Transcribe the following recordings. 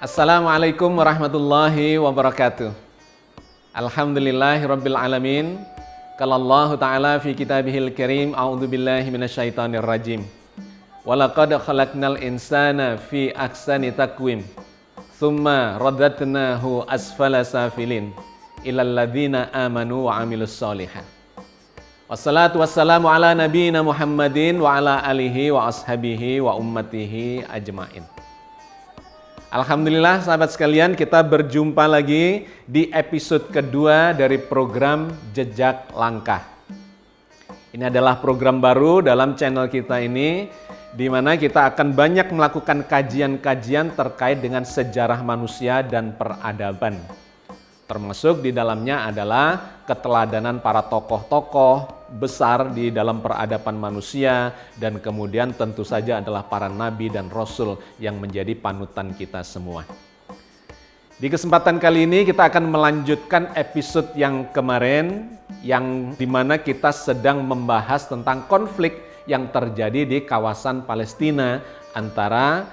Assalamualaikum warahmatullahi wabarakatuh. Alhamdulillahirabbil alamin. Qala Allah Ta'ala fi kitabihil karim, a'udzu billahi minasyaitonir rajim. Walaqad khalaqnal insana fi ahsani taqwim. Tsumma radadnahu asfala safilin ilal ladzina amanu wa 'amilus sholihat. Wassalatu wassalamu ala nabiyyina Muhammadin wa ala alihi wa ashabihi wa ummatihi ajmain. Alhamdulillah sahabat sekalian, kita berjumpa lagi di episode kedua dari program Jejak Langkah. Ini adalah program baru dalam channel kita ini, di mana kita akan banyak melakukan kajian-kajian terkait dengan sejarah manusia dan peradaban. Termasuk di dalamnya adalah keteladanan para tokoh-tokoh besar di dalam peradaban manusia, dan kemudian tentu saja adalah para nabi dan rasul yang menjadi panutan kita semua. Di kesempatan kali ini kita akan melanjutkan episode yang kemarin, yang dimana kita sedang membahas tentang konflik yang terjadi di kawasan Palestina antara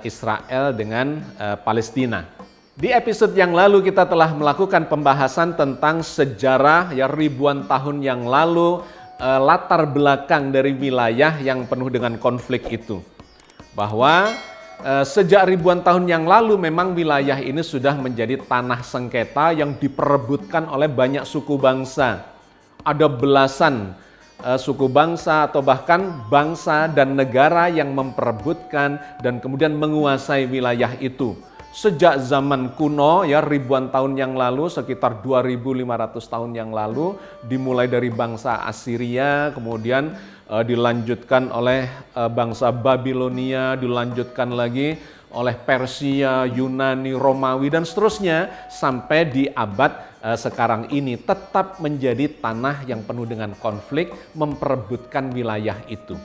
Israel dengan Palestina. Di episode yang lalu kita telah melakukan pembahasan tentang sejarah ya ribuan tahun yang lalu, latar belakang dari wilayah yang penuh dengan konflik itu. Bahwa sejak ribuan tahun yang lalu memang wilayah ini sudah menjadi tanah sengketa yang diperebutkan oleh banyak suku bangsa. Ada belasan suku bangsa atau bahkan bangsa dan negara yang memperebutkan dan kemudian menguasai wilayah itu. Sejak zaman kuno ya ribuan tahun yang lalu, sekitar 2500 tahun yang lalu, dimulai dari bangsa Assyria, kemudian dilanjutkan oleh bangsa Babilonia, dilanjutkan lagi oleh Persia, Yunani, Romawi dan seterusnya sampai di abad sekarang ini tetap menjadi tanah yang penuh dengan konflik, memperebutkan wilayah itu.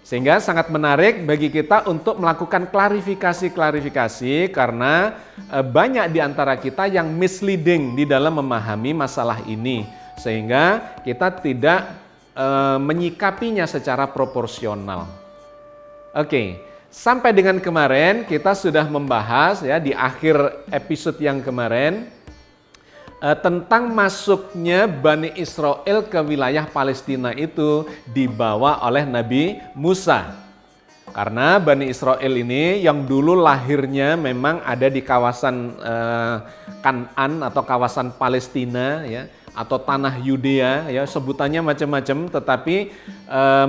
Sehingga sangat menarik bagi kita untuk melakukan klarifikasi karena banyak di antara kita yang misleading di dalam memahami masalah ini. Sehingga kita tidak menyikapinya secara proporsional. Oke, sampai dengan kemarin kita sudah membahas ya di akhir episode yang kemarin tentang masuknya Bani Israel ke wilayah Palestina itu dibawa oleh Nabi Musa. Karena Bani Israel ini yang dulu lahirnya memang ada di kawasan Kan'an atau kawasan Palestina ya, atau tanah Yudea ya, sebutannya macam-macam, tetapi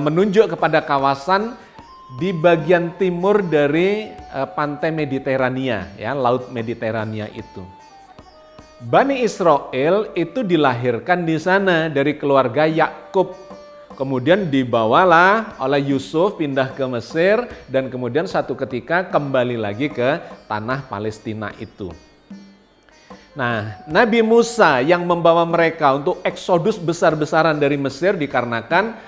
menunjuk kepada kawasan di bagian timur dari pantai Mediterania ya, Laut Mediterania itu. Bani Israel itu dilahirkan di sana dari keluarga Yakub. Kemudian dibawalah oleh Yusuf pindah ke Mesir dan kemudian satu ketika kembali lagi ke tanah Palestina itu. Nah, Nabi Musa yang membawa mereka untuk eksodus besar-besaran dari Mesir dikarenakan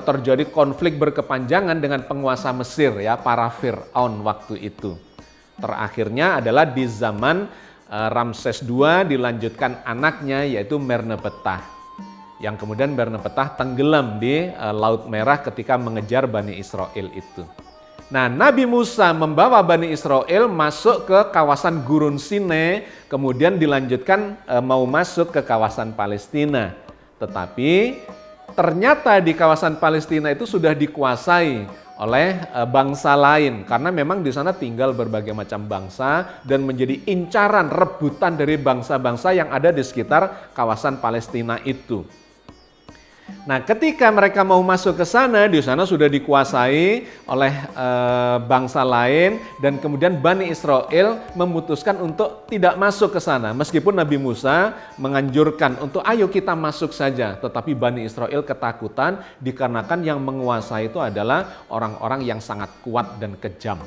terjadi konflik berkepanjangan dengan penguasa Mesir ya, para Fir'aun waktu itu. Terakhirnya adalah di zaman Ramses II dilanjutkan anaknya yaitu Merneptah, yang kemudian Merneptah tenggelam di Laut Merah ketika mengejar Bani Israel itu. Nah, Nabi Musa membawa Bani Israel masuk ke kawasan Gurun Sinai, kemudian dilanjutkan mau masuk ke kawasan Palestina. Tetapi ternyata di kawasan Palestina itu sudah dikuasai oleh bangsa lain, karena memang di sana tinggal berbagai macam bangsa dan menjadi incaran rebutan dari bangsa-bangsa yang ada di sekitar kawasan Palestina itu. Nah, ketika mereka mau masuk ke sana, di sana sudah dikuasai oleh bangsa lain dan kemudian Bani Israel memutuskan untuk tidak masuk ke sana. Meskipun Nabi Musa menganjurkan untuk ayo kita masuk saja, tetapi Bani Israel ketakutan dikarenakan yang menguasai itu adalah orang-orang yang sangat kuat dan kejam.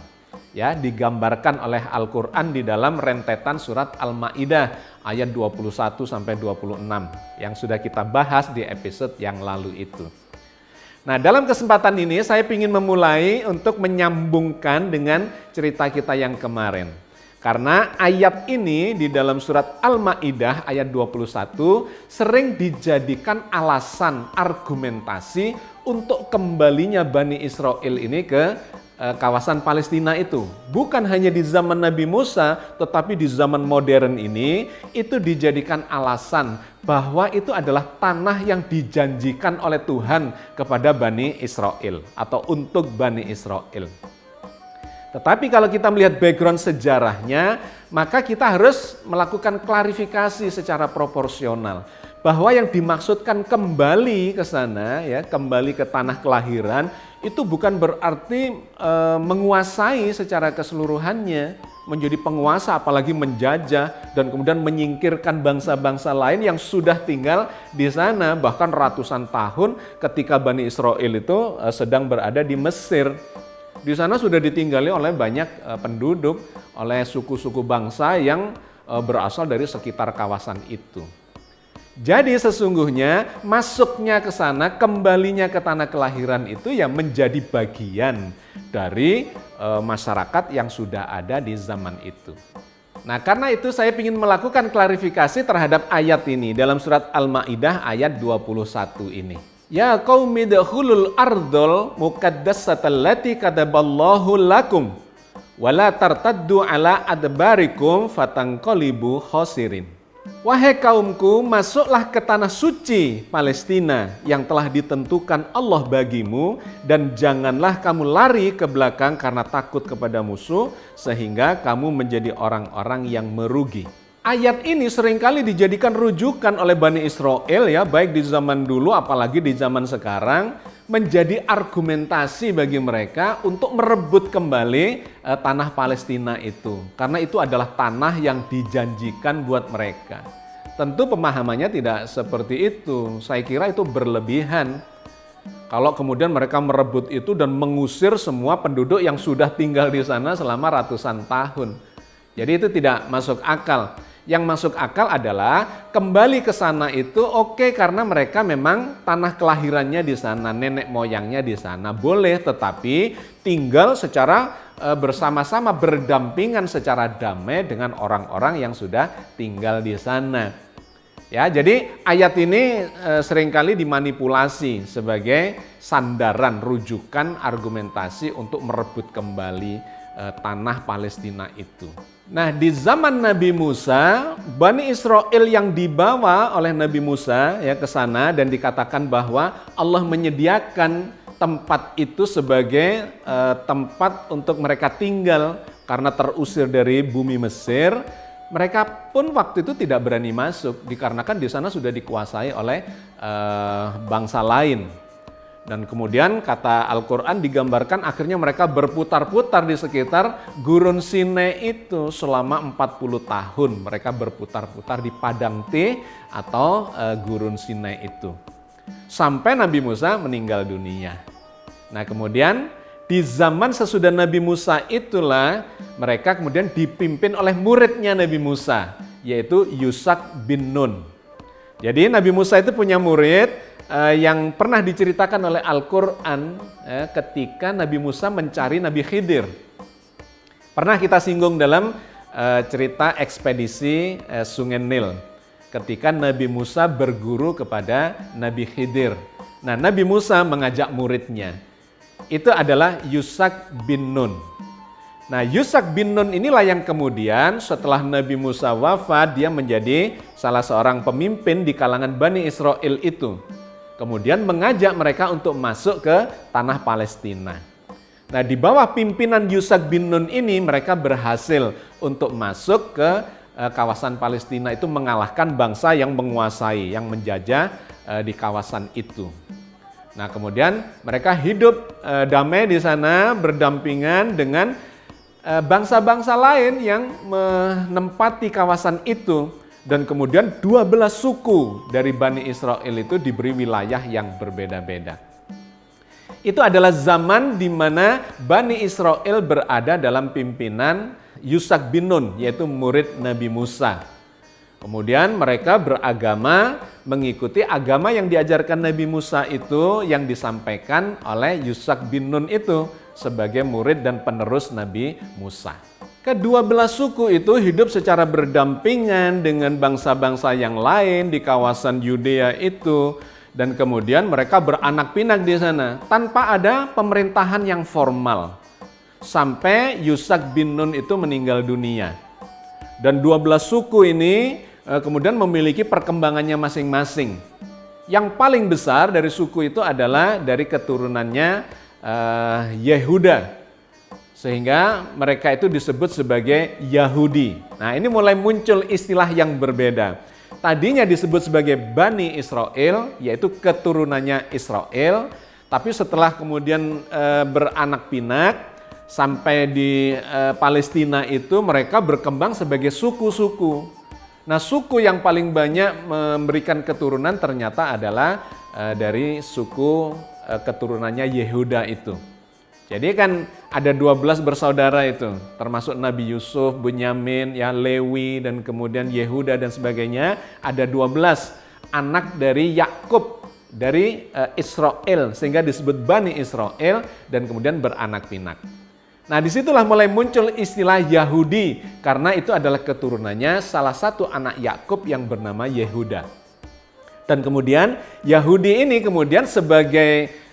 Ya, digambarkan oleh Al-Qur'an di dalam rentetan surat Al-Maidah ayat 21 sampai 26 yang sudah kita bahas di episode yang lalu itu. Nah, dalam kesempatan ini saya ingin memulai untuk menyambungkan dengan cerita kita yang kemarin. Karena ayat ini di dalam surat Al-Maidah ayat 21 sering dijadikan alasan argumentasi untuk kembalinya Bani Israel ini ke kawasan Palestina itu. Bukan hanya di zaman Nabi Musa, tetapi di zaman modern ini itu dijadikan alasan bahwa itu adalah tanah yang dijanjikan oleh Tuhan kepada Bani Israel atau untuk Bani Israel. Tetapi kalau kita melihat background sejarahnya, maka kita harus melakukan klarifikasi secara proporsional. Bahwa yang dimaksudkan kembali ke sana, ya, kembali ke tanah kelahiran, itu bukan berarti menguasai secara keseluruhannya, menjadi penguasa apalagi menjajah dan kemudian menyingkirkan bangsa-bangsa lain yang sudah tinggal di sana bahkan ratusan tahun ketika Bani Israel itu sedang berada di Mesir. Di sana sudah ditinggali oleh banyak penduduk, oleh suku-suku bangsa yang berasal dari sekitar kawasan itu. Jadi sesungguhnya masuknya ke sana, kembalinya ke tanah kelahiran itu ya menjadi bagian dari masyarakat yang sudah ada di zaman itu. Nah, karena itu saya ingin melakukan klarifikasi terhadap ayat ini dalam surat Al-Maidah ayat 21 ini. Ya qaumi dkhulul ardhal muqaddasata allati kataballahu lakum wala tartaddu ala adbarikum fatanqalibu khasirin. Wahai kaumku, masuklah ke tanah suci Palestina yang telah ditentukan Allah bagimu dan janganlah kamu lari ke belakang karena takut kepada musuh sehingga kamu menjadi orang-orang yang merugi. Ayat ini seringkali dijadikan rujukan oleh Bani Israel ya, baik di zaman dulu apalagi di zaman sekarang, menjadi argumentasi bagi mereka untuk merebut kembali tanah Palestina itu. Karena itu adalah tanah yang dijanjikan buat mereka. Tentu pemahamannya tidak seperti itu. Saya kira itu berlebihan. Kalau kemudian mereka merebut itu dan mengusir semua penduduk yang sudah tinggal di sana selama ratusan tahun. Jadi itu tidak masuk akal. Yang masuk akal adalah kembali ke sana itu oke, karena mereka memang tanah kelahirannya di sana, nenek moyangnya di sana. Boleh, tetapi tinggal secara bersama-sama, berdampingan secara damai dengan orang-orang yang sudah tinggal di sana. Ya, jadi ayat ini seringkali dimanipulasi sebagai sandaran, rujukan, argumentasi untuk merebut kembali tanah Palestina itu. Nah, di zaman Nabi Musa, Bani Israel yang dibawa oleh Nabi Musa ya ke sana dan dikatakan bahwa Allah menyediakan tempat itu sebagai tempat untuk mereka tinggal karena terusir dari bumi Mesir. Mereka pun waktu itu tidak berani masuk dikarenakan di sana sudah dikuasai oleh bangsa lain. Dan kemudian kata Al-Quran digambarkan akhirnya mereka berputar-putar di sekitar Gurun Sinai itu selama 40 tahun. Mereka berputar-putar di Padang Teh atau Gurun Sinai itu. Sampai Nabi Musa meninggal dunia. Nah, kemudian di zaman sesudah Nabi Musa itulah mereka kemudian dipimpin oleh muridnya Nabi Musa, yaitu Yusak bin Nun. Jadi Nabi Musa itu punya murid yang pernah diceritakan oleh Al-Quran ketika Nabi Musa mencari Nabi Khidir. Pernah kita singgung dalam cerita ekspedisi Sungai Nil ketika Nabi Musa berguru kepada Nabi Khidir. Nah, Nabi Musa mengajak muridnya. Itu adalah Yusak bin Nun. Nah, Yusak bin Nun inilah yang kemudian setelah Nabi Musa wafat, dia menjadi salah seorang pemimpin di kalangan Bani Israel itu. Kemudian mengajak mereka untuk masuk ke tanah Palestina. Nah, di bawah pimpinan Yusak bin Nun ini mereka berhasil untuk masuk ke kawasan Palestina itu, mengalahkan bangsa yang menguasai, yang menjajah di kawasan itu. Nah, kemudian mereka hidup damai di sana berdampingan dengan bangsa-bangsa lain yang menempati kawasan itu. Dan kemudian 12 suku dari Bani Israel itu diberi wilayah yang berbeda-beda. Itu adalah zaman di mana Bani Israel berada dalam pimpinan Yusak bin Nun, yaitu murid Nabi Musa. Kemudian mereka beragama, mengikuti agama yang diajarkan Nabi Musa itu, yang disampaikan oleh Yusak bin Nun itu sebagai murid dan penerus Nabi Musa. Kedua belah suku itu hidup secara berdampingan dengan bangsa-bangsa yang lain di kawasan Yudea itu, dan kemudian mereka beranak pinak di sana tanpa ada pemerintahan yang formal. sampai Yusak bin Nun itu meninggal dunia. Dan 12 suku ini kemudian memiliki perkembangannya masing-masing. Yang paling besar dari suku itu adalah dari keturunannya Yehuda. Sehingga mereka itu disebut sebagai Yahudi. Nah, ini mulai muncul istilah yang berbeda. Tadinya disebut sebagai Bani Israel, yaitu keturunannya Israel. Tapi setelah kemudian beranak pinak, sampai di Palestina itu mereka berkembang sebagai suku-suku. Nah, suku yang paling banyak memberikan keturunan ternyata adalah dari suku keturunannya Yehuda itu. Jadi kan ada 12 bersaudara itu, termasuk Nabi Yusuf, Bunyamin, ya Lewi, dan kemudian Yehuda dan sebagainya. Ada 12 anak dari Yakub, dari Israel, sehingga disebut Bani Israel dan kemudian beranak pinak. Nah, disitulah mulai muncul istilah Yahudi, karena itu adalah keturunannya salah satu anak Yakub yang bernama Yehuda. Dan kemudian Yahudi ini kemudian sebagai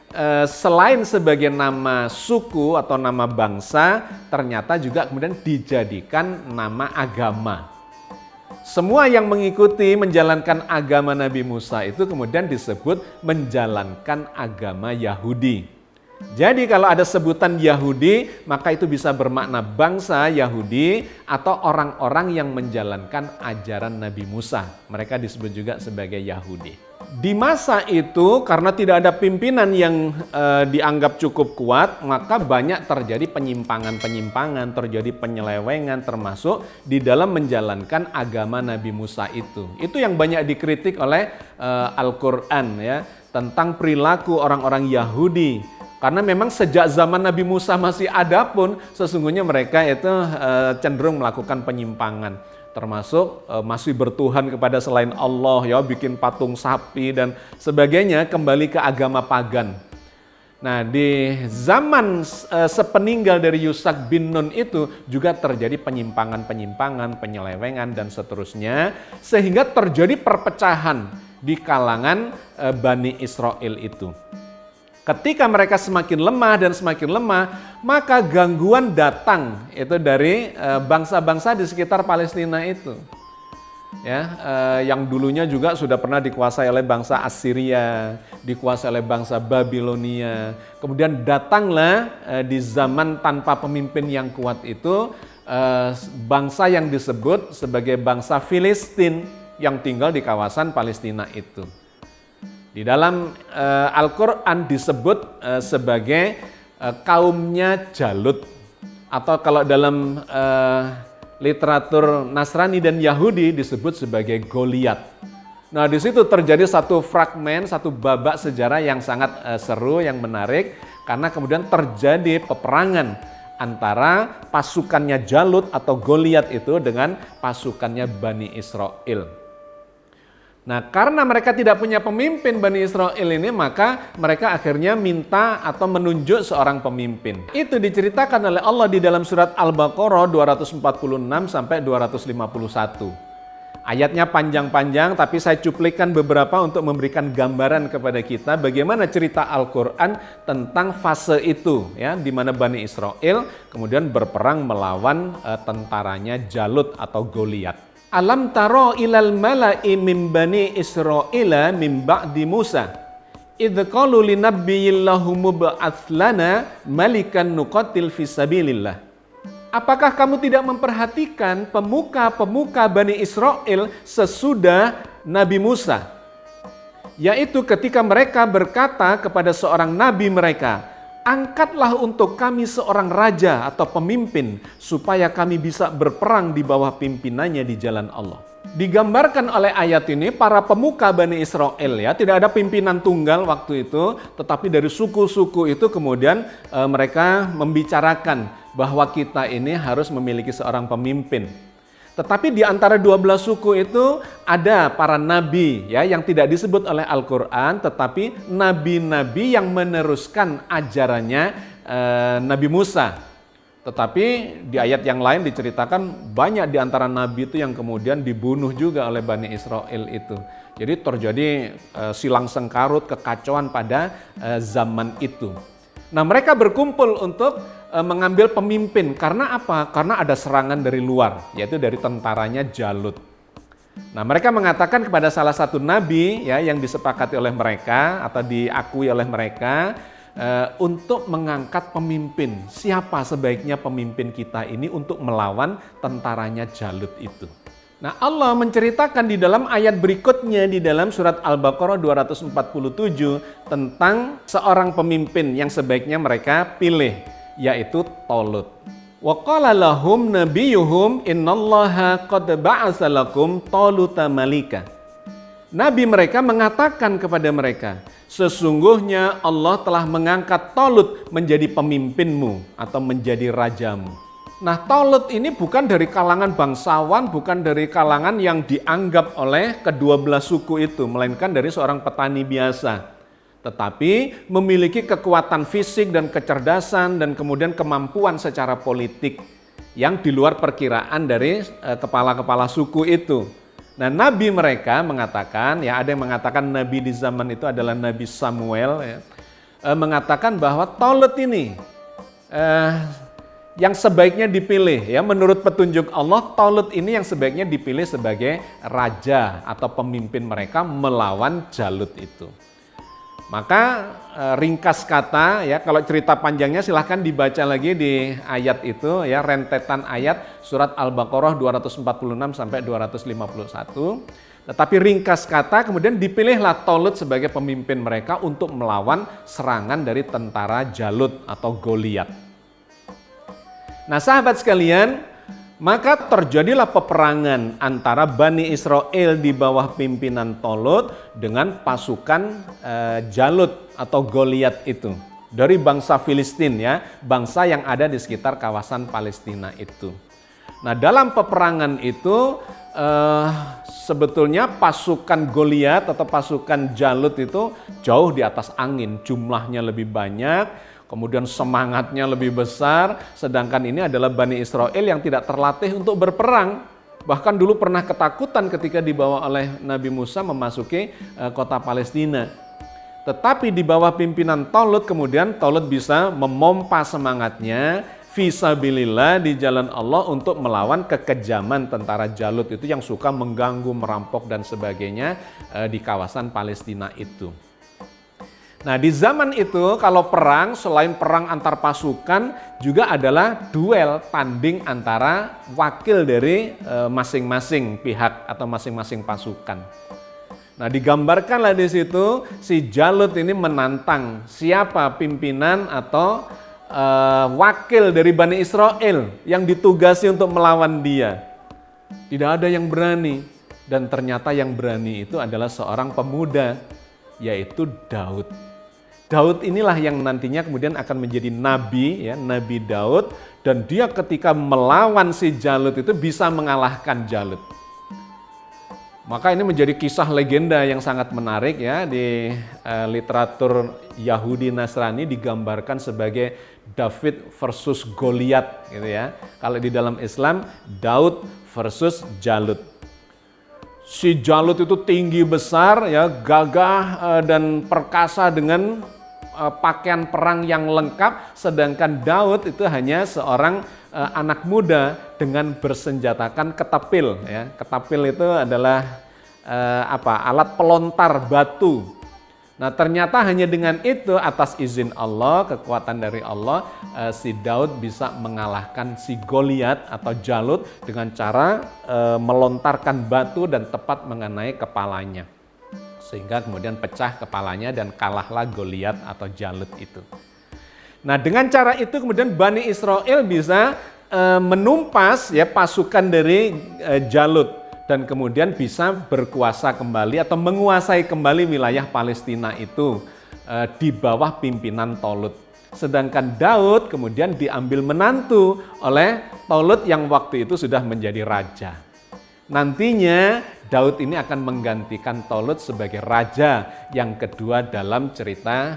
selain sebagai nama suku atau nama bangsa, ternyata juga kemudian dijadikan nama agama. Semua yang mengikuti menjalankan agama Nabi Musa itu kemudian disebut menjalankan agama Yahudi. Jadi kalau ada sebutan Yahudi, maka itu bisa bermakna bangsa Yahudi atau orang-orang yang menjalankan ajaran Nabi Musa. Mereka disebut juga sebagai Yahudi. Di masa itu karena tidak ada pimpinan yang dianggap cukup kuat, maka banyak terjadi penyimpangan-penyimpangan, terjadi penyelewengan termasuk di dalam menjalankan agama Nabi Musa itu. Itu yang banyak dikritik oleh Al-Qur'an ya, tentang perilaku orang-orang Yahudi. Karena memang sejak zaman Nabi Musa masih ada pun sesungguhnya mereka itu cenderung melakukan penyimpangan. Termasuk masih bertuhan kepada selain Allah, ya bikin patung sapi dan sebagainya, kembali ke agama pagan. Nah, di zaman sepeninggal dari Yusak bin Nun itu juga terjadi penyimpangan-penyimpangan, penyelewengan dan seterusnya. Sehingga terjadi perpecahan di kalangan Bani Israel itu. Ketika mereka semakin lemah, maka gangguan datang itu dari bangsa-bangsa di sekitar Palestina itu. Ya, yang dulunya juga sudah pernah dikuasai oleh bangsa Assyria, dikuasai oleh bangsa Babilonia. Kemudian datanglah di zaman tanpa pemimpin yang kuat itu bangsa yang disebut sebagai bangsa Filistin yang tinggal di kawasan Palestina itu. Di dalam Al-Qur'an disebut sebagai kaumnya Jalut, atau kalau dalam literatur Nasrani dan Yahudi disebut sebagai Goliat. Nah, di situ terjadi satu fragmen, satu babak sejarah yang sangat seru, yang menarik, karena kemudian terjadi peperangan antara pasukannya Jalut atau Goliat itu dengan pasukannya Bani Israel. Nah, karena mereka tidak punya pemimpin Bani Israel ini, maka mereka akhirnya minta atau menunjuk seorang pemimpin. Itu diceritakan oleh Allah di dalam surat Al-Baqarah 246 sampai 251. Ayatnya panjang-panjang, tapi saya cuplikan beberapa untuk memberikan gambaran kepada kita bagaimana cerita Al-Qur'an tentang fase itu, ya, di mana Bani Israel kemudian berperang melawan tentaranya Jalut atau Goliat. Alam taro ilal mala'i min bani Israila min ba'di Musa idh qalu linabiyyin lahum mub'ats lana malikan nuqatil fisabilillah. Apakah kamu tidak memperhatikan pemuka-pemuka Bani Israel sesudah Nabi Musa? Yaitu ketika mereka berkata kepada seorang nabi mereka, angkatlah untuk kami seorang raja atau pemimpin supaya kami bisa berperang di bawah pimpinannya di jalan Allah. Digambarkan oleh ayat ini para pemuka Bani Israel, ya, tidak ada pimpinan tunggal waktu itu, tetapi dari suku-suku itu kemudian mereka membicarakan bahwa kita ini harus memiliki seorang pemimpin. Tetapi di antara 12 suku itu ada para nabi, ya, yang tidak disebut oleh Al-Qur'an, tetapi nabi-nabi yang meneruskan ajarannya Nabi Musa. Tetapi di ayat yang lain diceritakan banyak di antara nabi itu yang kemudian dibunuh juga oleh Bani Israel itu. Jadi terjadi silang sengkarut, kekacauan pada zaman itu. Nah, mereka berkumpul untuk mengambil pemimpin. Karena apa? Karena ada serangan dari luar, yaitu dari tentaranya Jalut. Nah, mereka mengatakan kepada salah satu nabi ya yang disepakati oleh mereka atau diakui oleh mereka untuk mengangkat pemimpin. Siapa sebaiknya pemimpin kita ini untuk melawan tentaranya Jalut itu? Nah, Allah menceritakan di dalam ayat berikutnya di dalam surat Al-Baqarah 247 tentang seorang pemimpin yang sebaiknya mereka pilih, yaitu Talut. Wa qala lahum nabiyuhum innallaha qad ba'atsa lakum Taluta malika. Nabi mereka mengatakan kepada mereka, sesungguhnya Allah telah mengangkat Talut menjadi pemimpinmu atau menjadi rajamu. Nah, Talut ini bukan dari kalangan bangsawan, bukan dari kalangan yang dianggap oleh kedua belah suku itu, melainkan dari seorang petani biasa. Tetapi memiliki kekuatan fisik dan kecerdasan dan kemudian kemampuan secara politik yang di luar perkiraan dari kepala-kepala suku itu. Nah, nabi mereka mengatakan, ya ada yang mengatakan nabi di zaman itu adalah Nabi Samuel, ya, mengatakan bahwa Talut ini yang sebaiknya dipilih, ya menurut petunjuk Allah, Talut ini yang sebaiknya dipilih sebagai raja atau pemimpin mereka melawan Jalut itu. Maka ringkas kata ya, kalau cerita panjangnya silahkan dibaca lagi di ayat itu ya, rentetan ayat surat Al-Baqarah 246 sampai 251. Tetapi ringkas kata kemudian dipilihlah Talut sebagai pemimpin mereka untuk melawan serangan dari tentara Jalut atau Goliat. Nah, sahabat sekalian, maka terjadilah peperangan antara Bani Israel di bawah pimpinan Talut dengan pasukan Jalut atau Goliat itu. Dari bangsa Filistin ya, bangsa yang ada di sekitar kawasan Palestina itu. Nah, dalam peperangan itu sebetulnya pasukan Goliat atau pasukan Jalut itu jauh di atas angin, jumlahnya lebih banyak. Kemudian semangatnya lebih besar, sedangkan ini adalah Bani Israel yang tidak terlatih untuk berperang. Bahkan dulu pernah ketakutan ketika dibawa oleh Nabi Musa memasuki kota Palestina. Tetapi di bawah pimpinan Talut kemudian Talut bisa memompa semangatnya fisabilillah di jalan Allah untuk melawan kekejaman tentara Jalut itu yang suka mengganggu, merampok dan sebagainya di kawasan Palestina itu. Nah, di zaman itu kalau perang, selain perang antar pasukan juga adalah duel tanding antara wakil dari masing-masing pihak atau masing-masing pasukan. Nah, digambarkanlah di situ si Jalut ini menantang siapa pimpinan atau wakil dari Bani Israel yang ditugasi untuk melawan dia. Tidak ada yang berani, dan ternyata yang berani itu adalah seorang pemuda, yaitu Daud. Daud inilah yang nantinya kemudian akan menjadi nabi, ya, Nabi Daud, dan dia ketika melawan si Jalut itu bisa mengalahkan Jalut. Maka ini menjadi kisah legenda yang sangat menarik ya, di literatur Yahudi Nasrani digambarkan sebagai David versus Goliat gitu ya. Kalau di dalam Islam Daud versus Jalut. Si Jalut itu tinggi besar ya, gagah dan perkasa dengan pakaian perang yang lengkap, sedangkan Daud itu hanya seorang anak muda dengan bersenjatakan ketapil ya. Ketapil itu adalah alat pelontar batu. Nah, ternyata hanya dengan itu atas izin Allah, kekuatan dari Allah, si Daud bisa mengalahkan si Goliat atau Jalut dengan cara melontarkan batu dan tepat mengenai kepalanya. Sehingga kemudian pecah kepalanya dan kalahlah Goliat atau Jalut itu. Nah, dengan cara itu kemudian Bani Israel bisa menumpas ya pasukan dari Jalut dan kemudian bisa berkuasa kembali atau menguasai kembali wilayah Palestina itu di bawah pimpinan Talut. Sedangkan Daud kemudian diambil menantu oleh Talut yang waktu itu sudah menjadi raja. Nantinya Daud ini akan menggantikan Talut sebagai raja yang kedua dalam cerita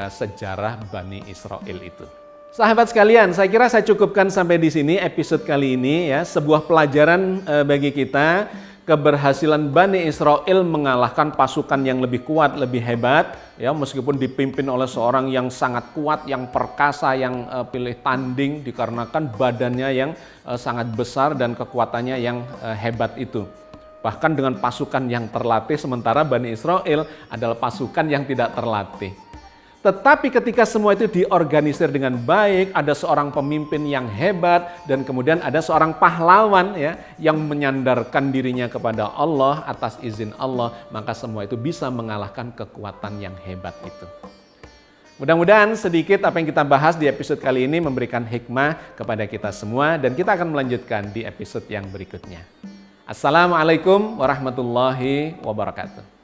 sejarah Bani Israel itu. Sahabat sekalian, saya kira saya cukupkan sampai di sini episode kali ini ya, sebuah pelajaran bagi kita keberhasilan Bani Israel mengalahkan pasukan yang lebih kuat, lebih hebat, ya, meskipun dipimpin oleh seorang yang sangat kuat, yang perkasa, yang pilih tanding dikarenakan badannya yang sangat besar dan kekuatannya yang hebat itu. Bahkan dengan pasukan yang terlatih, sementara Bani Israel adalah pasukan yang tidak terlatih. Tetapi ketika semua itu diorganisir dengan baik, ada seorang pemimpin yang hebat dan kemudian ada seorang pahlawan ya yang menyandarkan dirinya kepada Allah atas izin Allah, maka semua itu bisa mengalahkan kekuatan yang hebat itu. Mudah-mudahan sedikit apa yang kita bahas di episode kali ini memberikan hikmah kepada kita semua dan kita akan melanjutkan di episode yang berikutnya. Assalamualaikum warahmatullahi wabarakatuh.